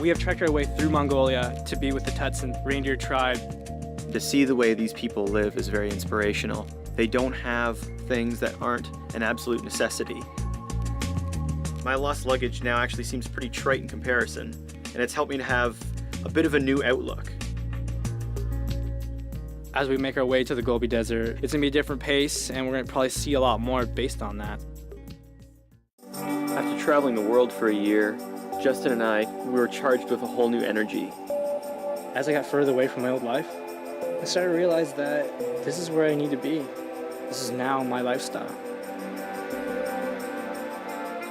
We have trekked our way through Mongolia to be with the Tutsin reindeer tribe. To see the way these people live is very inspirational. They don't have things that aren't an absolute necessity. My lost luggage now actually seems pretty trite in comparison, and it's helped me to have a bit of a new outlook. As we make our way to the Gobi Desert, it's gonna be a different pace, and we're gonna probably see a lot more based on that. After traveling the world for a year, Justin and I, we were charged with a whole new energy. As I got further away from my old life, I started to realize that this is where I need to be. This is now my lifestyle.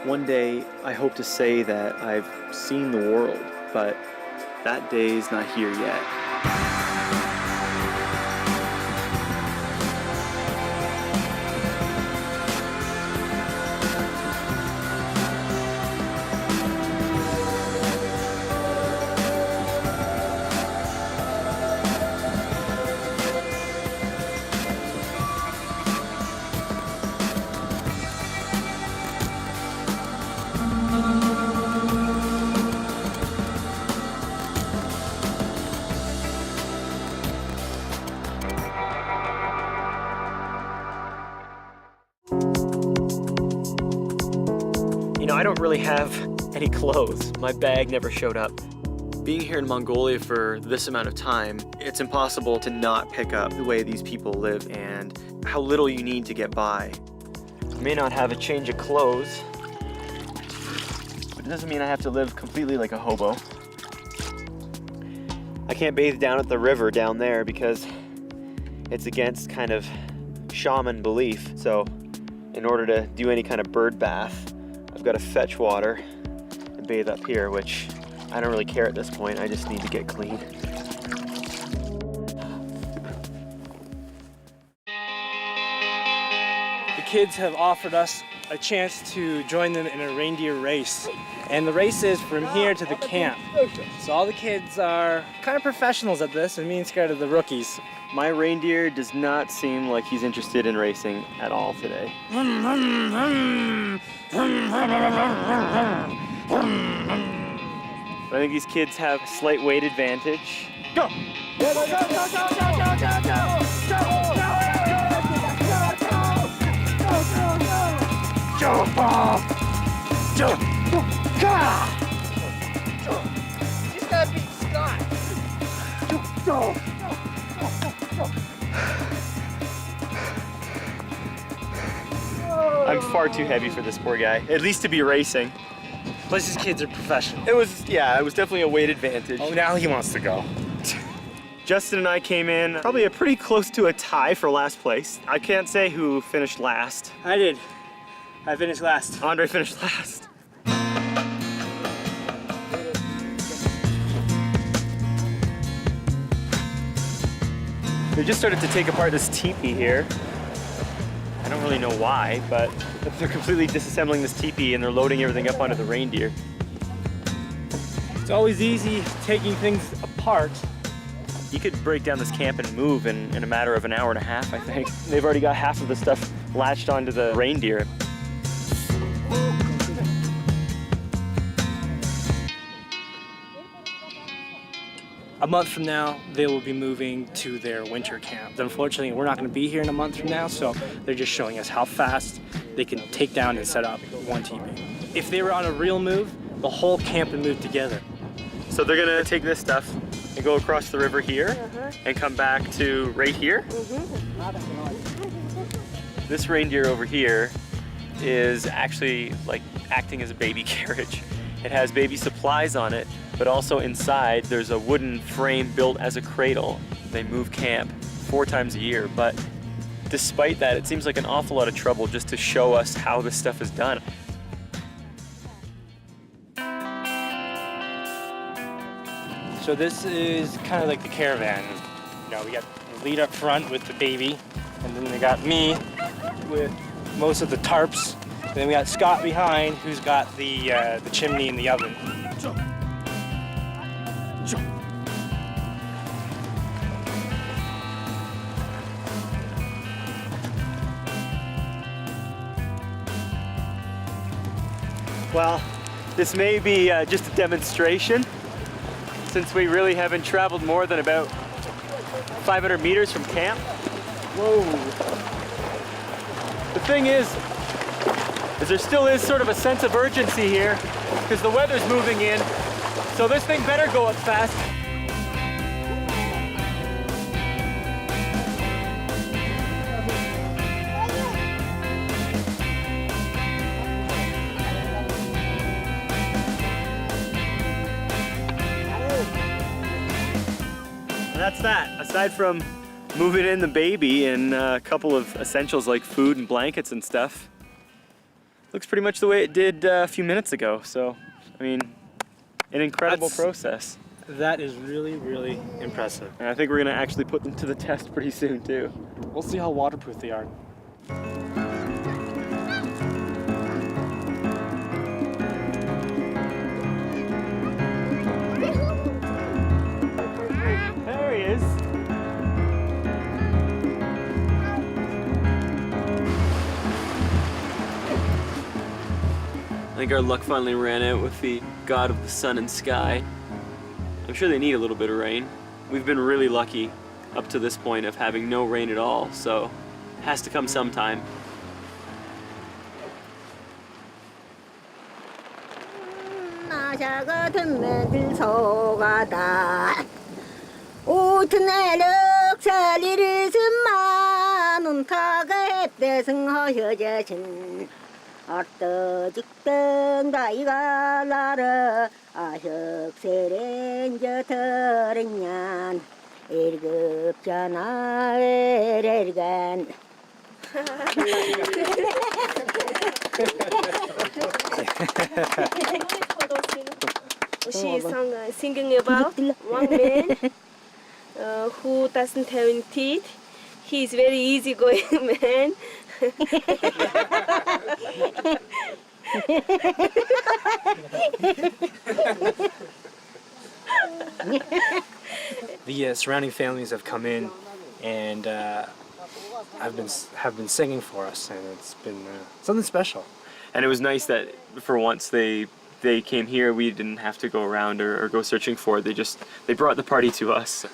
One day, I hope to say that I've seen the world, but that day is not here yet. You know, I don't really have any clothes. My bag never showed up. Being here in Mongolia for this amount of time, it's impossible to not pick up the way these people live and how little you need to get by. I may not have a change of clothes, but it doesn't mean I have to live completely like a hobo. I can't bathe down at the river down there because it's against kind of shaman belief. So in order to do any kind of bird bath, I've got to fetch water and bathe up here, which I don't really care at this point. I just need to get clean. The kids have offered us a chance to join them in a reindeer race. And the race is from here to the camp. So all the kids are kind of professionals at this, and me and Scared of the rookies. My reindeer does not seem like he's interested in racing at all today. But I think these kids have a slight weight advantage. Go! Go, go, go, go, go, go, go, go, go! You just gotta beat Scott. I'm far too heavy for this poor guy, at least to be racing. Plus these kids are professional. It was definitely a weight advantage. Oh, now he wants to go. Justin and I came in probably pretty close to a tie for last place. I can't say who finished last. I did. I finished last. Andre finished last. They just started to take apart this teepee here. I don't really know why, but they're completely disassembling this teepee and they're loading everything up onto the reindeer. It's always easy taking things apart. You could break down this camp and move in a matter of an hour and a half, I think. They've already got half of the stuff latched onto the reindeer. A month from now, they will be moving to their winter camp. Unfortunately, we're not going to be here in a month from now, so they're just showing us how fast they can take down and set up one teepee. If they were on a real move, the whole camp would move together. So they're going to take this stuff and go across the river here and come back to right here. This reindeer over here is actually like acting as a baby carriage. It has baby supplies on it, but also inside there's a wooden frame built as a cradle. They move camp 4 times a year, but despite that, it seems like an awful lot of trouble just to show us how this stuff is done. So this is kind of like the caravan. You know, we got the lead up front with the baby, and then they got me with most of the tarps. And then we got Scott behind, who's got the chimney and the oven. Well, this may be just a demonstration, since we really haven't traveled more than about 500 meters from camp. Whoa. The thing is there still is sort of a sense of urgency here because the weather's moving in. So this thing better go up fast. And that's that. Aside from moving in the baby and a couple of essentials like food and blankets and stuff, looks pretty much the way it did a few minutes ago. So, I mean, an incredible process. That is really, really impressive. And I think we're gonna actually put them to the test pretty soon too. We'll see how waterproof they are. There he is. I think our luck finally ran out with the god of the sun and sky. I'm sure they need a little bit of rain. We've been really lucky up to this point of having no rain at all, so it has to come sometime. 어떠직든 다이가 나를 아석세렌 저터renyan 일급잖아 에레간. She is singing about one man who doesn't have any teeth. He is very easygoing man. The surrounding families have come in and have been singing for us, and it's been something special. And it was nice that for once they came here. We didn't have to go around or go searching for it. They brought the party to us.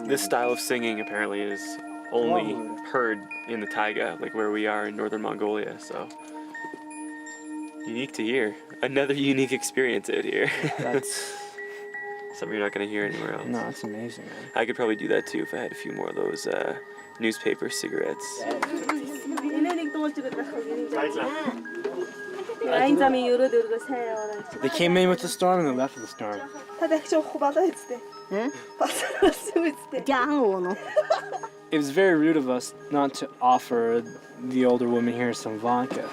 This style of singing apparently is only heard in the taiga, like where we are in northern Mongolia, so unique to hear. Another unique experience out here. That's something you're not going to hear anywhere else. no, it's amazing, man. I could probably do that too if I had a few more of those newspaper cigarettes. They came in with the storm and they left with the storm. It was very rude of us not to offer the older woman here some vodka.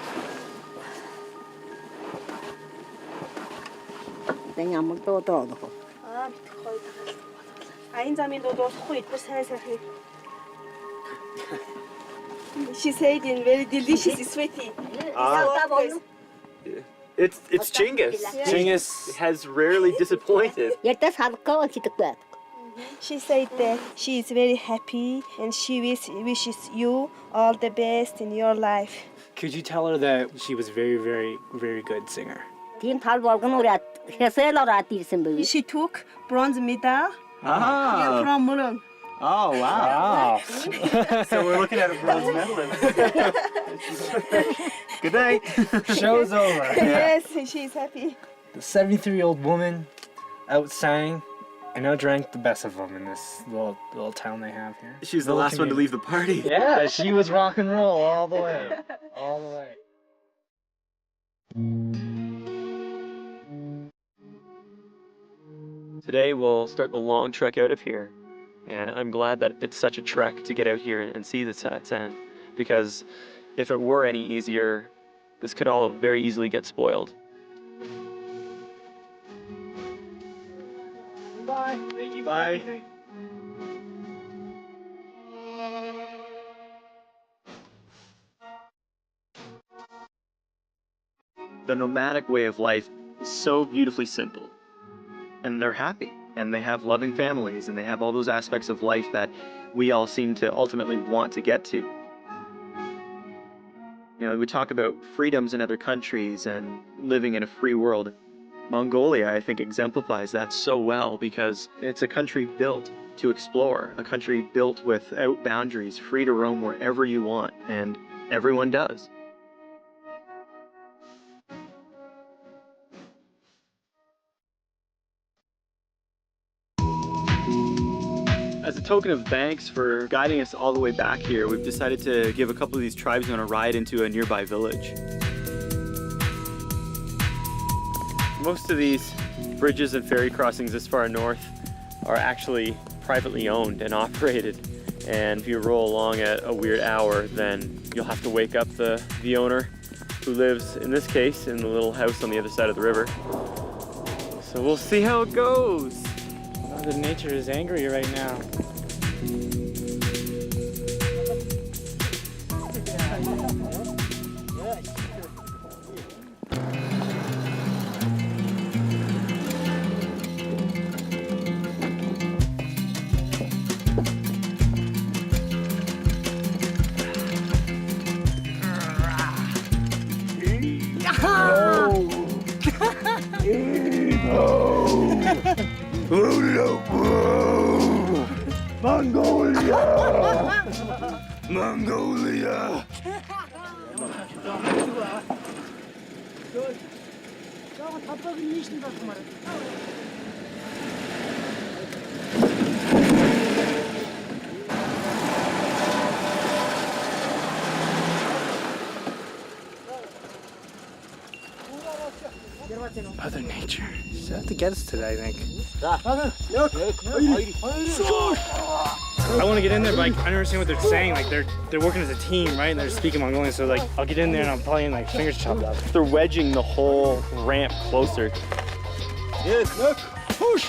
She said in very delicious, sweetie. It's Chinggis. Chinggis has rarely disappointed. She said that she is very happy and she wishes you all the best in your life. Could you tell her that she was very, very, very good singer? She took bronze medal Ah. from Murung. Oh, wow. So we're looking at a bronze medalist. Good night. Show's over. Yes, she's happy. The 73-year-old woman outsang and outdrank the best of them in this little town they have here. She's the last one to leave the party. Yeah, she was rock and roll all the way. All the way. Today we'll start the long trek out of here. And I'm glad that it's such a trek to get out here and see the Satsang, because if it were any easier, this could all very easily get spoiled. Bye. Thank you. Bye. The nomadic way of life is so beautifully simple. And they're happy. And they have loving families. And they have all those aspects of life that we all seem to ultimately want to get to. You know, we talk about freedoms in other countries and living in a free world. Mongolia, I think, exemplifies that so well because it's a country built to explore, a country built without boundaries, free to roam wherever you want, and everyone does. As a token of thanks for guiding us all the way back here, we've decided to give a couple of these tribesmen a ride into a nearby village. Most of these bridges and ferry crossings this far north are actually privately owned and operated. And if you roll along at a weird hour, then you'll have to wake up the owner, who lives, in this case, in the little house on the other side of the river. So we'll see how it goes. Mother Nature is angry right now. Mongolia! Mongolia! Mother Nature. She's out to get us today, I think. I want to get in there, but I don't understand what they're saying. Like they're working as a team, right? And they're speaking Mongolian, so like I'll get in there and I'm probably in like fingers chopped up. They're wedging the whole ramp closer. Yes, look! Push!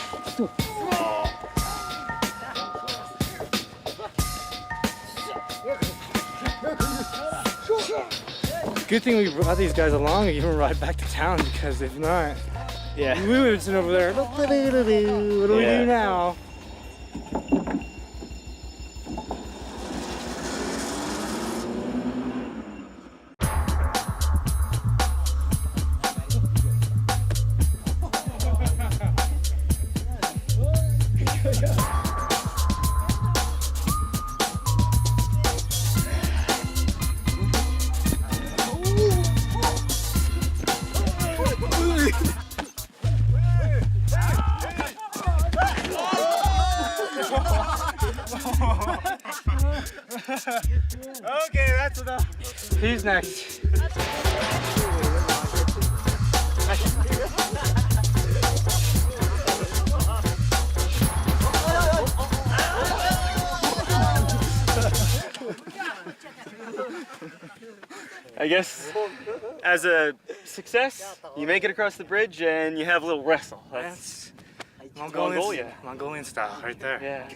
Good thing we brought these guys along and give them a ride back to town, because if not, Yeah. we would have been over there. What do we do now? Okay, that's enough. Who's next? I guess as a success, you make it across the bridge and you have a little wrestle. That's Mongolia. Mongolian style, right there. Yeah.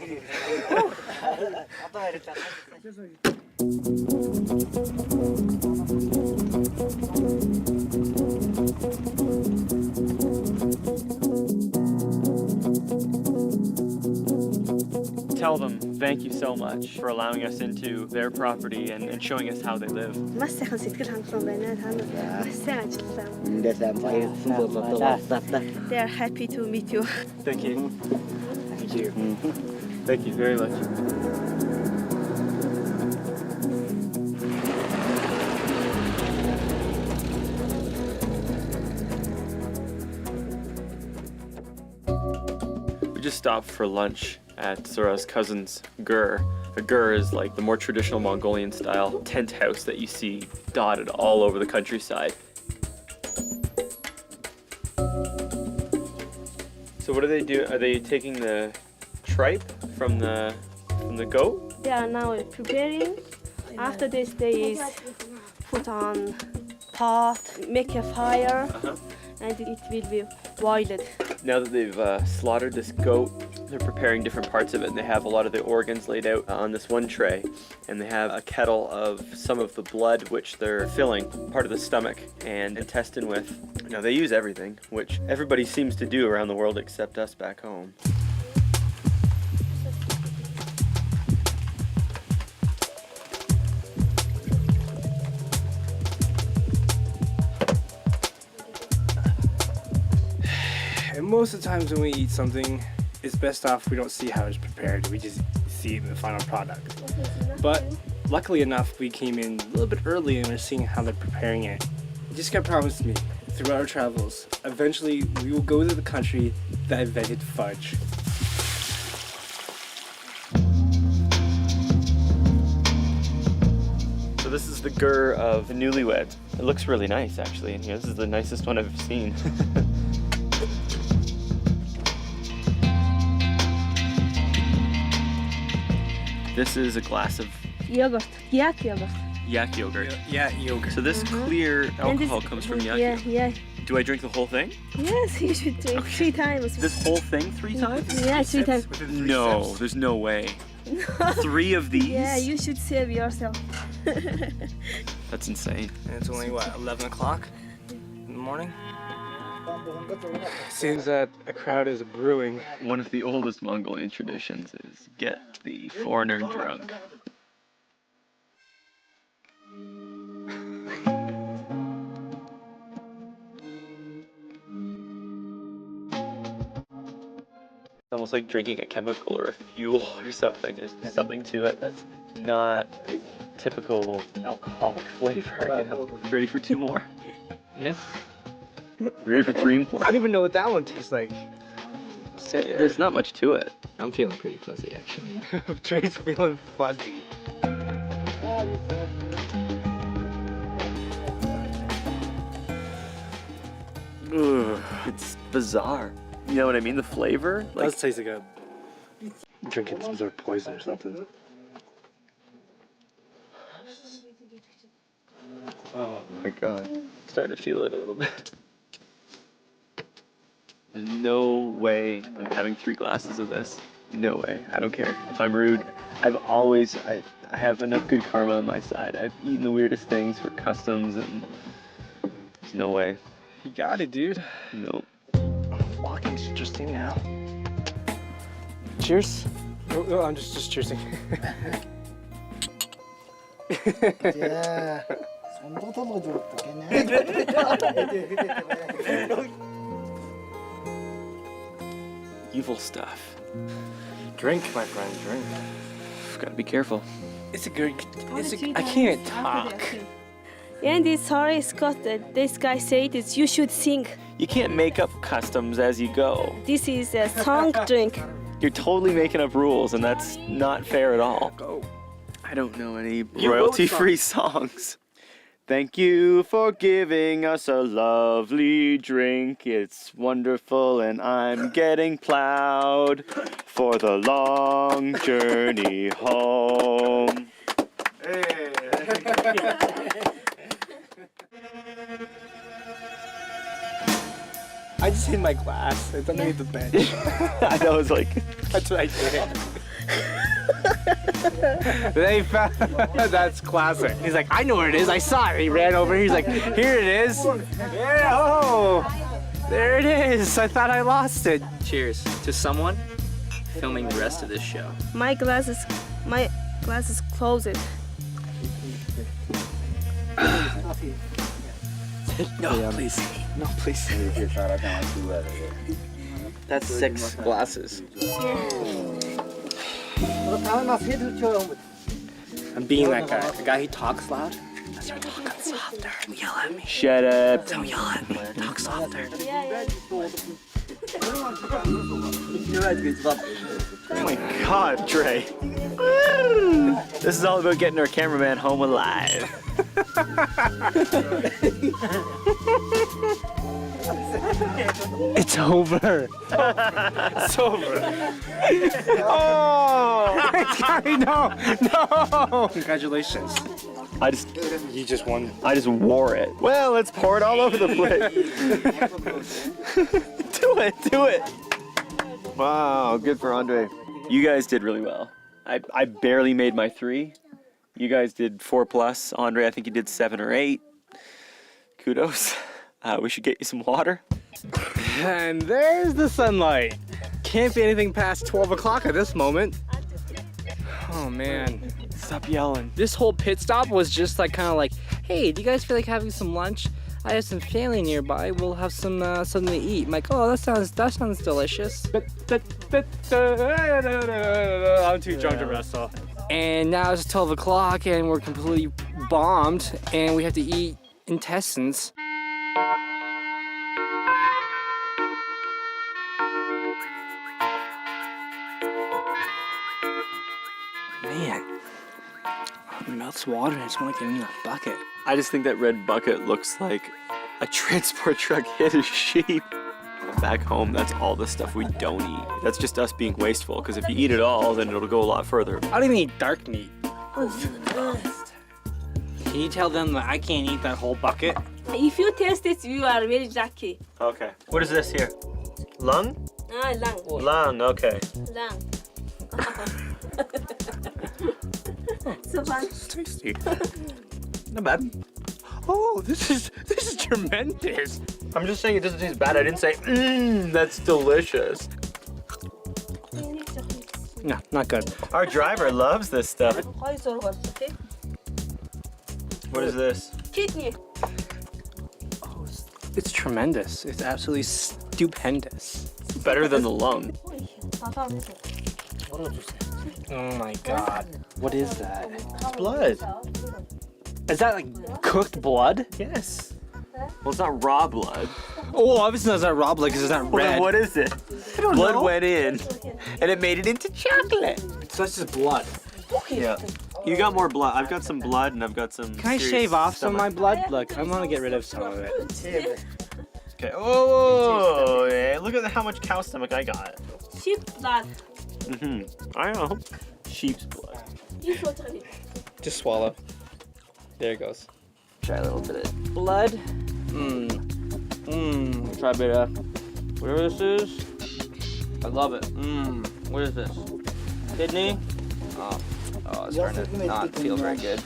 Tell them thank you so much for allowing us into their property and showing us how they live. Маш сайхан сэтгэл хангалуун байна. Та нар маш сайн ажилласан. They are happy to meet you. Thank you. Thank you. Thank you very much. We just stopped for lunch at Sora's cousin's gur. A gur is like the more traditional Mongolian style tent house that you see dotted all over the countryside. So what do they do? Are they taking the tripe from the goat? They are now preparing. After this, they is put on pot, make a fire, and it will be boiled. Now that they've slaughtered this goat, they're preparing different parts of it, and they have a lot of the organs laid out on this one tray, and they have a kettle of some of the blood which they're filling part of the stomach and intestine with. Now they use everything, which everybody seems to do around the world except us back home. And most of the times when we eat something, it's best off we don't see how it's prepared. We just see the final product. But luckily enough, we came in a little bit early and we're seeing how they're preparing it. You just gotta promise me, throughout our travels, eventually we will go to the country that invented fudge. So this is the gur of the newlyweds. It looks really nice actually in here. This is the nicest one I've seen. This is a glass of Yogurt, yak yogurt. yak yogurt. Yeah, yogurt. So this clear alcohol comes from yak yogurt. Yeah. Do I drink the whole thing? Yes, you should drink 3 times. This whole thing 3 times? Yeah, 3 times. No, there's no way. 3 of these? Yeah, you should save yourself. That's insane. And it's only, what, 11 o'clock in the morning? Seems that a crowd is brewing. One of the oldest Mongolian traditions is get the foreigner drunk. It's almost like drinking a chemical or a fuel or something. There's something to it that's not typical alcoholic flavor. You know? Ready for 2 more? Yes. Ready for 3 more? I don't even know what that one tastes like. There's not much to it. I'm feeling pretty fuzzy, actually. Trey's feeling fuzzy. Ugh, it's bizarre. You know what I mean? The flavor? It does taste like a drinking some sort of poison or something. Oh my god. I'm starting to feel it a little bit. There's no way I'm having 3 glasses of this. No way. I don't care. If I'm rude, I have enough good karma on my side. I've eaten the weirdest things for customs and there's no way. You got it, dude. No. Walking's interesting now. Cheers. No, I'm just cheersing. 야, 손도 더 어떡하냐? Evil stuff. Drink, my friend, drink. Gotta be careful. It's a good. I can't talk. And it's sorry, Scott, that this guy said is you should sing. You can't make up customs as you go. This is a song drink. You're totally making up rules and that's not fair at all. Go. I don't know any royalty-free songs. Thank you for giving us a lovely drink. It's wonderful and I'm getting plowed for the long journey home. I just hit my glass. It's underneath the bench. I know, it's like... That's what I did. They found that's classic. He's like, I know where it is. I saw it. He ran over. He's like, here it is. Yeah. Oh, there it is. I thought I lost it. Cheers to someone filming the rest of this show. My glass is closed. No, please. No, please. That's 6 glasses. I'm being that guy. The guy who talks loud. I start talking softer. Yell at me. Shut up. Don't yell at me. Talk softer. Oh my god, Trey. This is all about getting our cameraman home alive. It's over. It's over. Oh! Gary, no! No! Congratulations. You just won. I just wore it. Well, let's pour it all over the place. Do it. Wow, good for Andre. You guys did really well. I barely made my 3. You guys did 4+. Andre, I think you did 7 or 8. Kudos. We should get you some water. And there's the sunlight. Can't be anything past 12 o'clock at this moment. Oh man. Stop yelling. This whole pit stop was just like kind of like, hey, do you guys feel like having some lunch? I have some family nearby. We'll have some something to eat. I'm like, oh, that sounds delicious. I'm too drunk to wrestle. And now it's 12 o'clock and we're completely bombed and we have to eat intestines. Man, it melts water and I just want to get in that bucket. I just think that red bucket looks like a transport truck hit a sheep. Back home, that's all the stuff we don't eat. That's just us being wasteful, because if you eat it all, then it'll go a lot further. I don't even eat dark meat. Can you tell them that I can't eat that whole bucket? If you taste it, you are very lucky. Okay. What is this here? Lung? Lung. Lung, okay. Lung. So fun. It's tasty. Not bad. Oh, this is tremendous. I'm just saying it doesn't taste bad. I didn't say, that's delicious. No, not good. Our driver loves this stuff. What is this? Kidney. Oh, it's tremendous. It's absolutely stupendous. Better than the lung. Oh my god. What is that? It's blood. Is that like cooked blood? Yes. Well, it's not raw blood. Oh, obviously it's not raw blood because it's not Well, red. then what is it? Blood went in, and it made it into chocolate. So that's just blood. Yeah. You got more blood. I've got some blood, and I've got some. Can I shave off some of my blood? Look, I want to get rid of some of it. Okay. Oh, yeah. Look at how much cow stomach I got. Sheep blood. I know. Sheep's blood. Just swallow. There it goes. Try a little bit of Blood. Try a bit of whatever this is. I love it. What is this? Kidney? Oh, it's starting to not feel very good.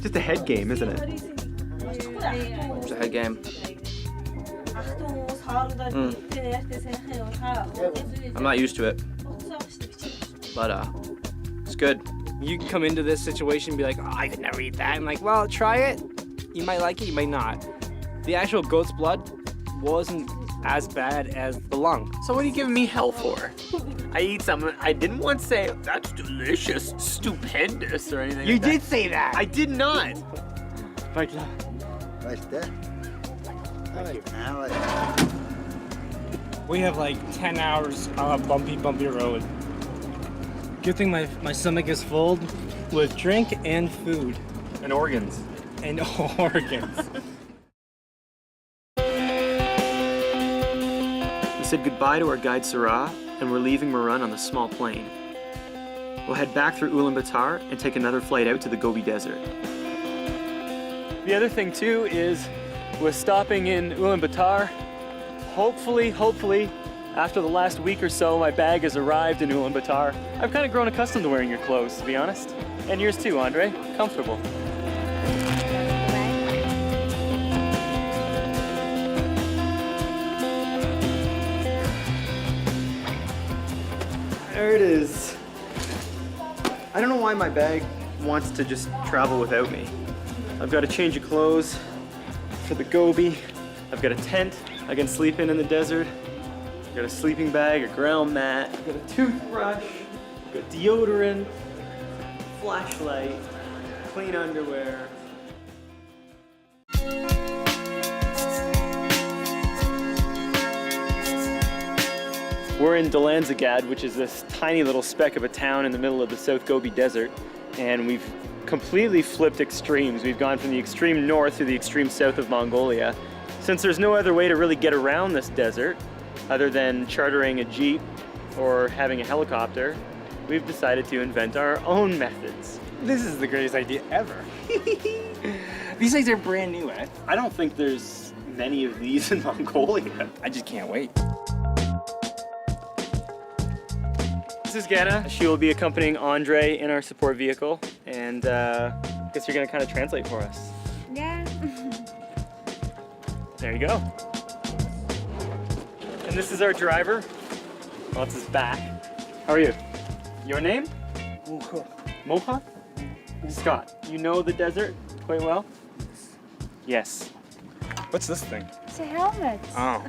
Just a head game, isn't it? It's a head game. I'm not used to it. But it's good. You can come into this situation and be like, oh, I could never eat that. I'm like, well, try it. You might like it, you might not. The actual goat's blood wasn't as bad as the lung. So what are you giving me hell for? I eat something. I didn't once say, that's delicious, stupendous, or anything You like did that. say that. I did not. Like, we have like 10 hours on a bumpy road. Good thing my stomach is full with drink and food. And organs. And organs. We said goodbye to our guide Sarah, and we're leaving Marun on the small plane. We'll head back through Ulaanbaatar and take another flight out to the Gobi Desert. The other thing too is we're stopping in Ulaanbaatar. Hopefully, after the last week or so, my bag has arrived in Ulaanbaatar. I've kind of grown accustomed to wearing your clothes, to be honest. And yours too, Andre. Comfortable. There it is. I don't know why my bag wants to just travel without me. I've got a change of clothes for the Gobi. I've got a tent I can sleep in the desert. I've got a sleeping bag, a ground mat. I've got a toothbrush. I've got deodorant, flashlight, clean underwear. We're in Dalanzagad, which is this tiny little speck of a town in the middle of the South Gobi Desert, and we've completely flipped extremes. We've gone from the extreme north to the extreme south of Mongolia. Since there's no other way to really get around this desert, other than chartering a jeep or having a helicopter, we've decided to invent our own methods. This is the greatest idea ever. These things are brand new, eh? I don't think there's many of these in Mongolia. I just can't wait. This is Gana. She will be accompanying Andre in our support vehicle, and I guess you're gonna kind of translate for us. Yeah. There you go. And this is our driver. Well, it's his back. How are you? Your name? Mocha? Scott, you know the desert quite well? Yes. What's this thing? It's a helmet. Oh.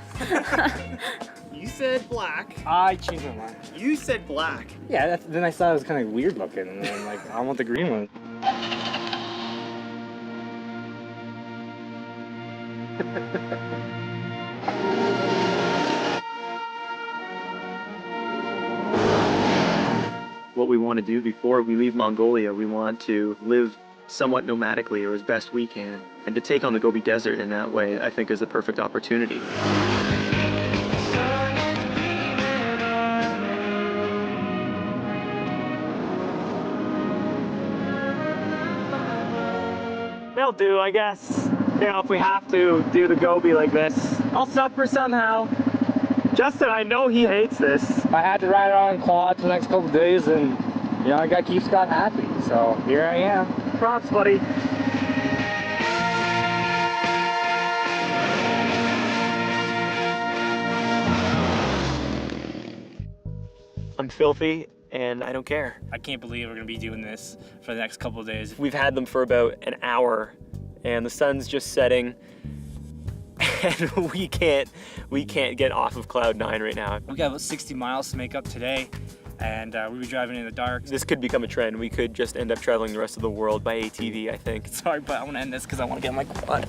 You said black. I changed my mind. You said black. Yeah, then I thought it was kind of weird looking, and then like, I want the green one. What we want to do before we leave Mongolia, we want to live somewhat nomadically or as best we can. And to take on the Gobi Desert in that way, I think is the perfect opportunity. They'll do, I guess. You know, if we have to do the Gobi like this, I'll suffer somehow. Justin, I know he hates this. I had to ride it on quad for the next couple of days, and you know, I gotta keep Scott happy. So here I am. Props, buddy. I'm filthy and I don't care. I can't believe we're gonna be doing this for the next couple of days. We've had them for about an hour and the sun's just setting and we can't get off of cloud 9 right now. We got about 60 miles to make up today, and we'll be driving in the dark. This could become a trend. We could just end up traveling the rest of the world by ATV, I think. Sorry, but I want to end this because I want to get my quad.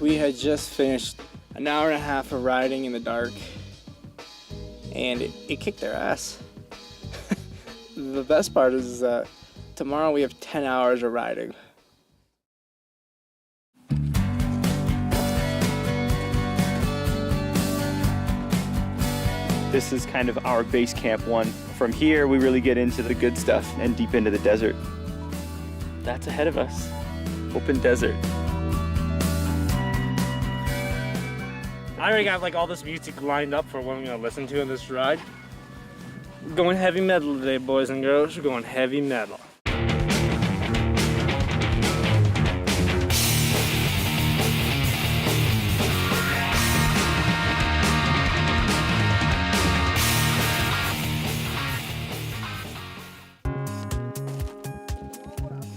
We had just finished an hour and a half of riding in the dark, and it kicked their ass. The best part is that tomorrow we have 10 hours of riding. This is kind of our base camp one. From here, we really get into the good stuff and deep into the desert. That's ahead of us. Open desert. I already got like all this music lined up for what I'm gonna listen to in this ride. We're going heavy metal today, boys and girls. We're going heavy metal.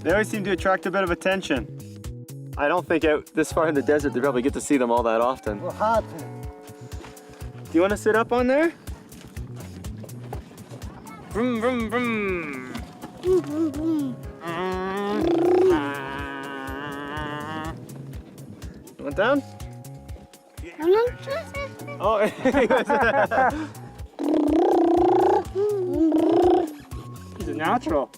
They always seem to attract a bit of attention. I don't think out this far in the desert they probably get to see them all that often. Do you want to sit up on there? Vroom, vroom, vroom. You want down? Oh, He's a natural.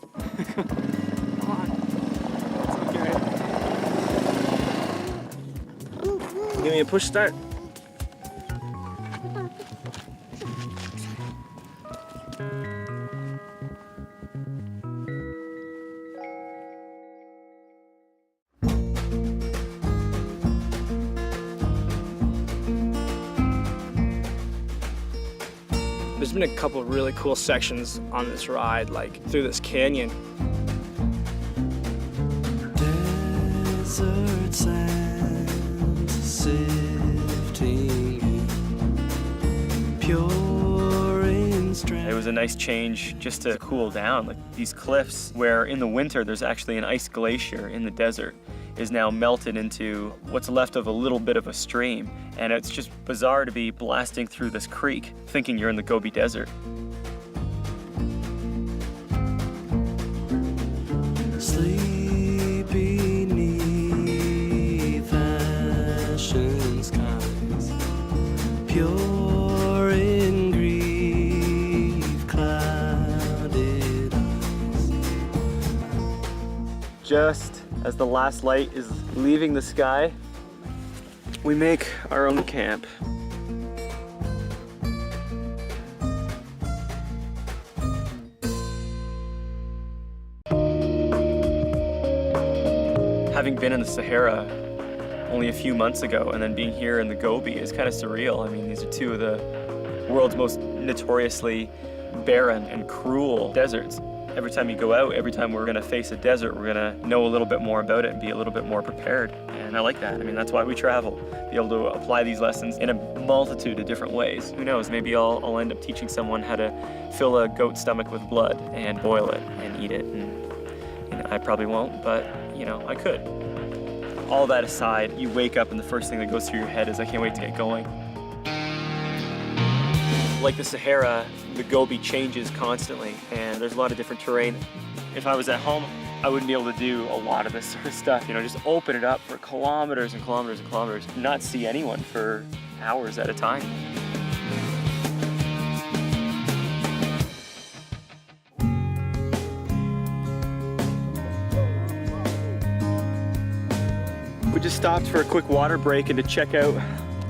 Give me a push start. There's been a couple of really cool sections on this ride, like through this canyon. Desert sands sifting, pure in strength. it was a nice change just to cool down. Like these cliffs where in the winter there's actually an ice glacier in the desert is now melted into what's left of a little bit of a stream. And it's just bizarre to be blasting through this creek thinking you're in the Gobi Desert. Sleep beneath ashen skies, pure in grief clouds. just as the last light is leaving the sky, we make our own camp. Having been in the Sahara only a few months ago and then being here in the Gobi is kind of surreal. I mean, these are two of the world's most notoriously barren and cruel deserts. Every time you go out, every time we're gonna face a desert, we're gonna know a little bit more about it and be a little bit more prepared. And I like that. I mean, that's why we travel. Be able to apply these lessons in a multitude of different ways. Who knows, maybe I'll end up teaching someone how to fill a goat's stomach with blood and boil it and eat it. And I probably won't, but you know, I could. All that aside, you wake up and the first thing that goes through your head is, I can't wait to get going. Like the Sahara, the Gobi changes constantly and there's a lot of different terrain. If I was at home, I wouldn't be able to do a lot of this sort of stuff. You know, just open it up for kilometers and kilometers and kilometers, not see anyone for hours at a time. We just stopped for a quick water break and to check out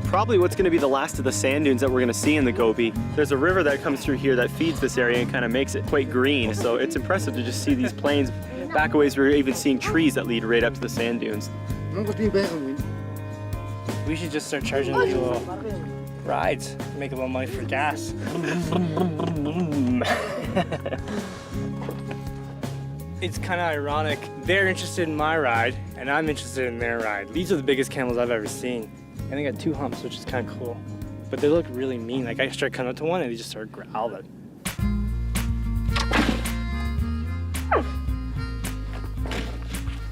probably what's going to be the last of the sand dunes that we're going to see in the Gobi. There's a river that comes through here that feeds this area and kind of makes it quite green, so it's impressive to just see these plains. Back a ways, we're even seeing trees that lead right up to the sand dunes. We should just start charging these little rides, make a little money for gas. It's kind of ironic. They're interested in my ride, and I'm interested in their ride. These are the biggest camels I've ever seen. And they got 2 humps, which is kind of cool. But they look really mean. Like, I started coming up to one, and they just started growling.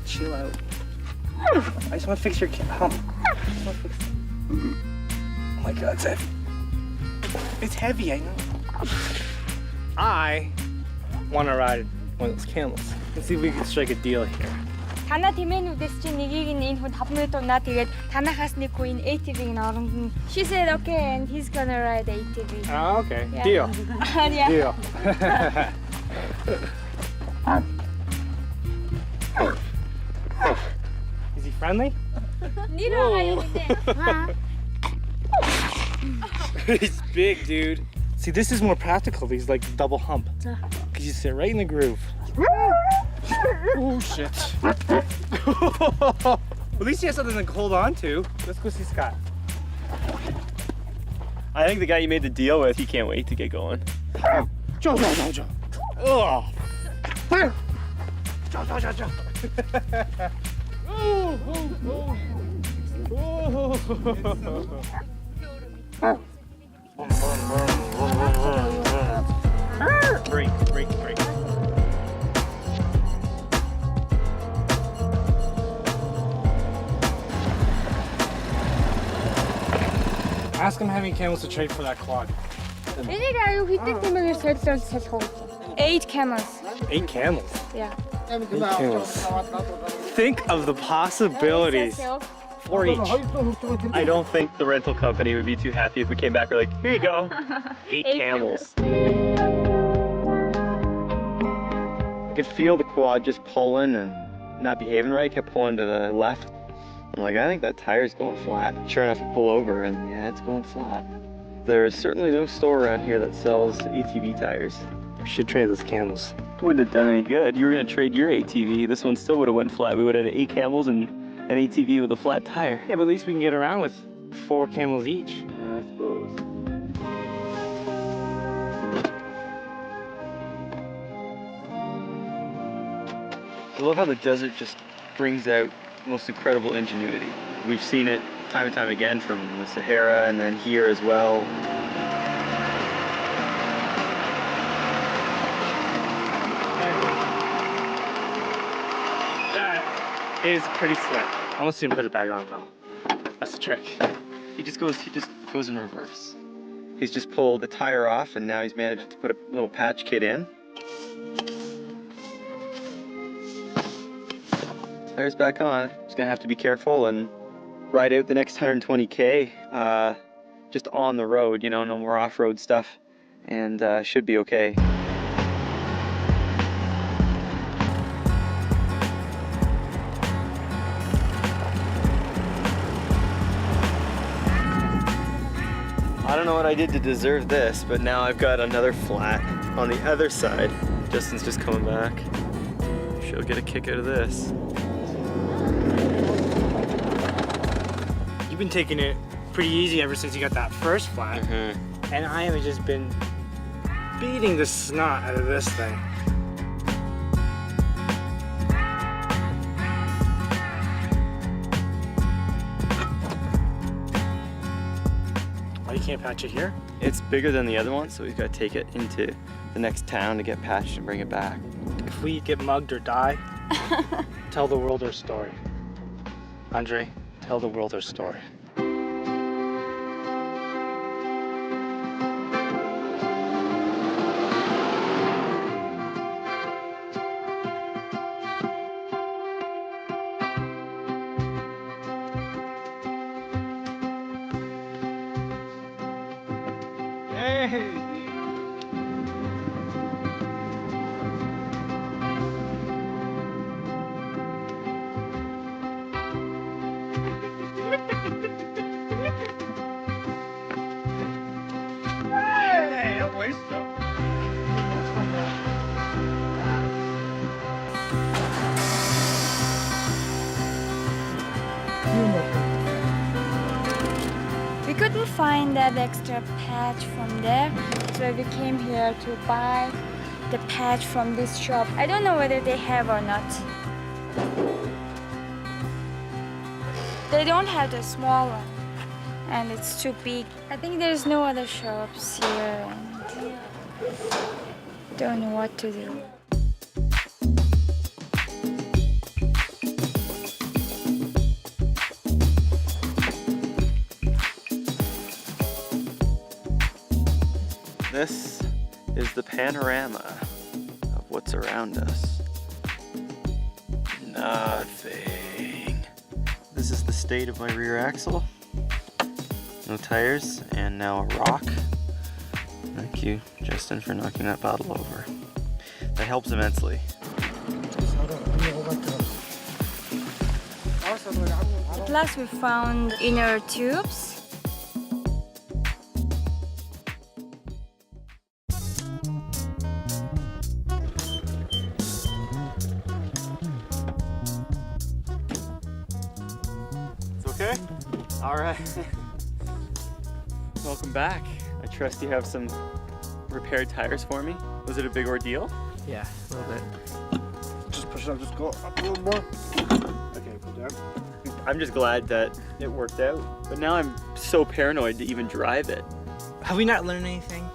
Chill out. I just want to fix your hump. Oh my God, it's heavy. It's heavy, I know. I want to ride one of those camels. Let's see if we can strike a deal here. Танаа тэмээнүүдээс чинь нэгийг нь энэ хүн 5 минут унаа тэгээд танахаас нэг хүн ATV-г нь оронд. She said okay and he's gonna ride ATV. Oh, okay. Yeah. Deal. Yeah. Deal. Is he friendly? He's big, dude. See, this is more practical. These like double hump. Cause you sit right in the groove. Oh shit. At least he has something to hold on to. Let's go see Scott. I think the guy you made the deal with, he can't wait to get going. Joe. Oh. Break. Ask him how many camels to trade for that quad. Энийг аюу хэдэн тэмээгээр солиулж салах уу? 8 camels. 8 camels. Yeah. 8 camels. Think of the possibilities. 4 each. I don't think the rental company would be too happy if we came back. We're like, here you go, 8 camels. I could feel the quad just pulling and not behaving right. Kept pulling to the left. I'm like, I think that tire's going flat. Sure enough, I pull over and yeah, it's going flat. There's certainly no store around here that sells ATV tires. We should trade those camels. Wouldn't have done any good. You were gonna trade your ATV. This one still would have went flat. We would have had 8 camels and an ATV with a flat tire. Yeah, but at least we can get around with 4 camels each. I suppose. I love how the desert just brings out the most incredible ingenuity. We've seen it time and time again from the Sahara and then here as well. That is pretty slick. I want to see him put it back on though. That's the trick. He just goes in reverse. He's just pulled the tire off and now he's managed to put a little patch kit in. Tire's back on. Just gonna have to be careful and ride out the next 120K just on the road, you know, no more off-road stuff, and should be okay. I don't know what I did to deserve this, but now I've got another flat on the other side. Justin's just coming back. She'll get a kick out of this. You've been taking it pretty easy ever since you got that first flat. And I have just been beating the snot out of this thing. Oh, you can't patch it here? It's bigger than the other one, so we've got to take it into the next town to get patched and bring it back. If we get mugged or die, tell the world our story. Andre, tell the world our story. We couldn't find that extra patch from there, so we came here to buy the patch from this shop. I don't know whether they have or not. They don't have the small one, and it's too big. I think there's no other shops here, and don't know what to do. This is the panorama of what's around us. Nothing. This is the state of my rear axle. No tires, and now a rock. Thank you, Justin, for knocking that bottle over. That helps immensely. At last we found inner tubes. Okay? All right. Welcome back. I trust you have some repaired tires for me. Was it a big ordeal? Yeah, a little bit. Just push it up, just go up a little more. Okay, go down. I'm just glad that it worked out. But now I'm so paranoid to even drive it. Have we not learned anything?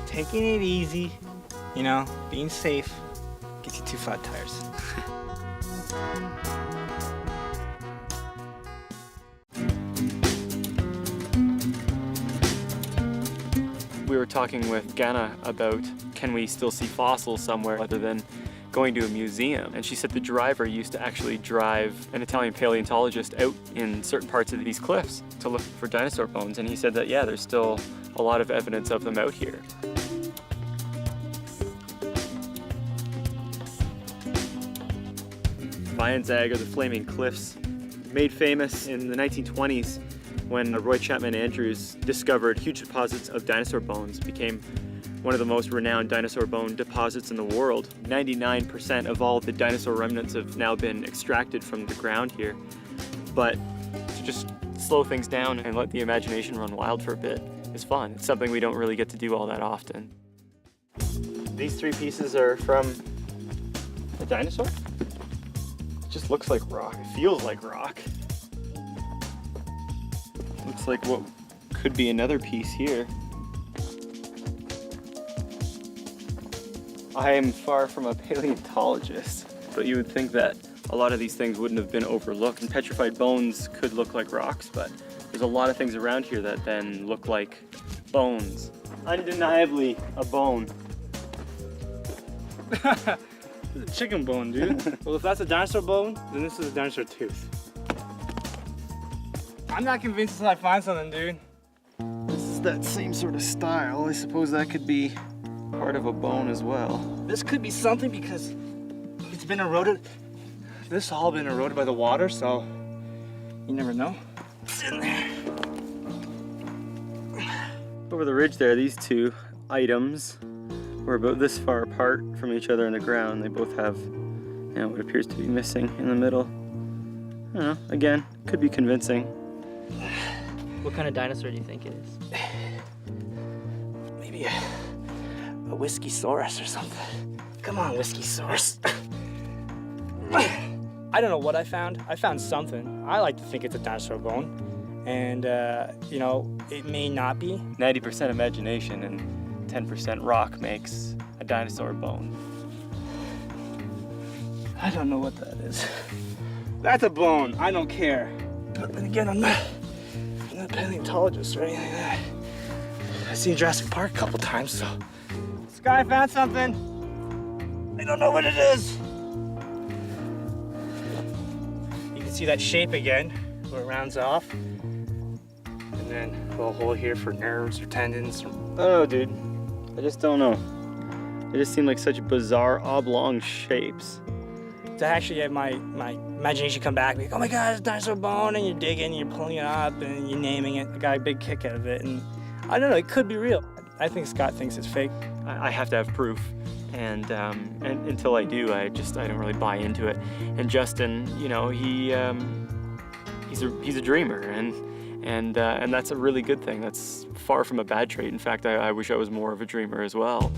Taking it easy, you know, being safe, gets you 2 flat tires. We were talking with Ghana about can we still see fossils somewhere other than going to a museum. And she said the driver used to actually drive an Italian paleontologist out in certain parts of these cliffs to look for dinosaur bones. And he said that, yeah, there's still a lot of evidence of them out here. Vianzag, or the Flaming Cliffs, made famous in the 1920s when Roy Chapman Andrews discovered huge deposits of dinosaur bones. It became one of the most renowned dinosaur bone deposits in the world. 99% of all the dinosaur remnants have now been extracted from the ground here. But to just slow things down and let the imagination run wild for a bit is fun. It's something we don't really get to do all that often. These 3 pieces are from a dinosaur? It just looks like rock. It feels like rock. Looks like what could be another piece here. I am far from a paleontologist, but you would think that a lot of these things wouldn't have been overlooked. And petrified bones could look like rocks, but there's a lot of things around here that then look like bones. Undeniably a bone. It's a chicken bone, dude. Well, if that's a dinosaur bone, then this is a dinosaur tooth. I'm not convinced until I find something, dude. This is that same sort of style. I suppose that could be part of a bone as well. This could be something because it's been eroded. This has all been eroded by the water, so you never know. It's in there. Over the ridge there, these two items were about this far apart from each other on the ground. They both have, you know, what appears to be missing in the middle. I don't know, again, could be convincing. What kind of dinosaur do you think it is? Maybe a whiskey-saurus or something. Come on, whiskey-saurus. I don't know what I found. I found something. I like to think it's a dinosaur bone. And, you know, it may not be. 90% imagination and 10% rock makes a dinosaur bone. I don't know what that is. That's a bone. I don't care. But then again, I'm not a paleontologist or anything like that. I've seen Jurassic Park a couple times, so. Sky found something. I don't know what it is. You can see that shape again, where it rounds off. And then a little hole here for nerves or tendons. Oh, dude. I just don't know. They just seem like such bizarre oblong shapes. To actually get my imagination come back, like, oh my God, it's a dinosaur bone, and you're digging, you're pulling it up, and you're naming it. I got a big kick out of it, and I don't know, it could be real. I think Scott thinks it's fake. I have to have proof, and until I do, I don't really buy into it. And Justin, you know, he's a dreamer, and that's a really good thing. That's far from a bad trait. In fact, I wish I was more of a dreamer as well.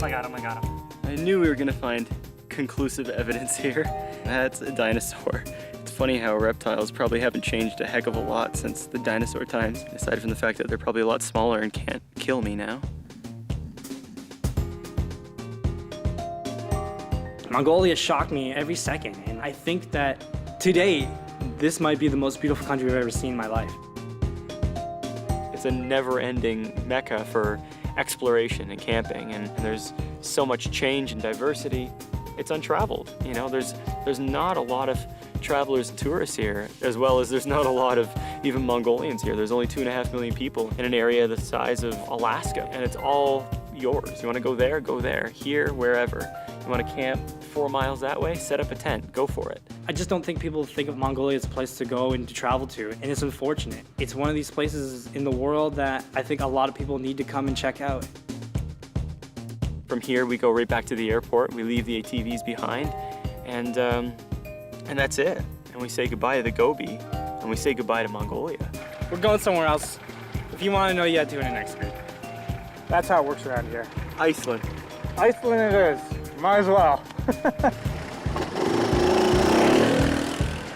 I got him. I knew we were gonna find conclusive evidence here. That's a dinosaur. It's funny how reptiles probably haven't changed a heck of a lot since the dinosaur times, aside from the fact that they're probably a lot smaller and can't kill me now. Mongolia shocked me every second, and I think that today, this might be the most beautiful country I've ever seen in my life. It's a never-ending mecca for exploration and camping, and there's so much change and diversity. It's untraveled, you know, there's not a lot of travelers and tourists here, as well as there's not a lot of even Mongolians here. There's only 2.5 million people in an area the size of Alaska, and it's all yours. You want to go there, here, wherever. You want to camp 4 miles that way, set up a tent, go for it. I just don't think people think of Mongolia as a place to go and to travel to, and it's unfortunate. It's one of these places in the world that I think a lot of people need to come and check out. From here, we go right back to the airport. We leave the ATVs behind, and that's it. And we say goodbye to the Gobi, and we say goodbye to Mongolia. We're going somewhere else. If you want to know, you have to do it in the next group. That's how it works around here. Iceland. Iceland it is. Might as well.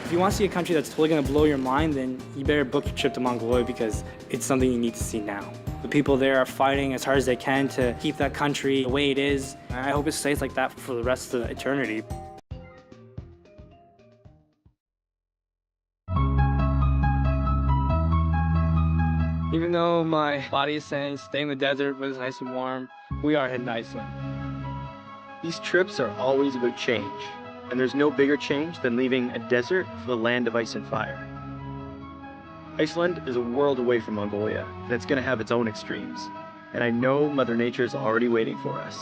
If you want to see a country that's totally going to blow your mind, then you better book your trip to Mongolia because it's something you need to see now. The people there are fighting as hard as they can to keep that country the way it is. And I hope it stays like that for the rest of eternity. Even though my body is saying stay in the desert when it's nice and warm, we are heading to Iceland. These trips are always about change, and there's no bigger change than leaving a desert for the land of ice and fire. Iceland is a world away from Mongolia, and it's going to have its own extremes. And I know Mother Nature is already waiting for us.